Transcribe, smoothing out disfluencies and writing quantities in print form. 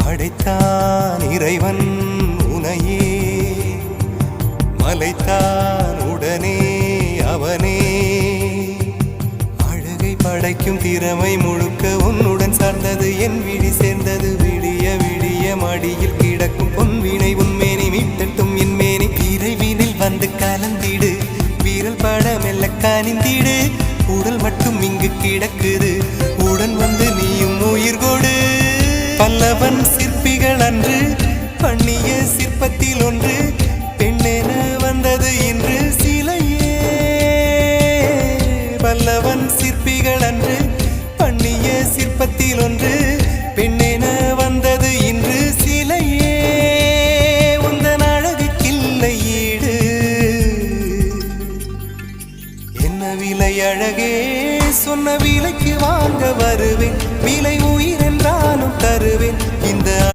படைத்தான் இறைவன் உனையே, மலைத்தான் உடனே அவனே. அழகை படைக்கும் திறமை முழுக்க உன்னுடன் சார்ந்தது, என் விழி சேர்ந்தது. விடிய விடிய மடியில் கிடக்கும் பொன்வினை உன்மேனி மீட்டட்டும் என் மேனி. விரைவினில் வந்து கலந்திடு, வீரல் பட மெல்ல கனிந்திடு. உடல் மட்டும் இங்கு கிடக்குது, உடன் வந்து நீயும் உயிர் கொடு. பல்லவன் சிற்பிகள் அன்று பண்ணிய சிற்பத்தில் ஒன்று, பெண்ணென வந்தது இன்று சிலையே. பல்லவன் சிற்பிகள் அன்று பண்ணிய சிற்பத்தில் ஒன்று, பெண்ணென வந்தது இன்று சிலையே. உந்தன் அழகுக்கில்லை ஈடு, என்ன விலை அழகே, சொன்ன விலைக்கு வாங்க வருவேன். விலை உயிர் என்றாலும் தருவேன். இந்த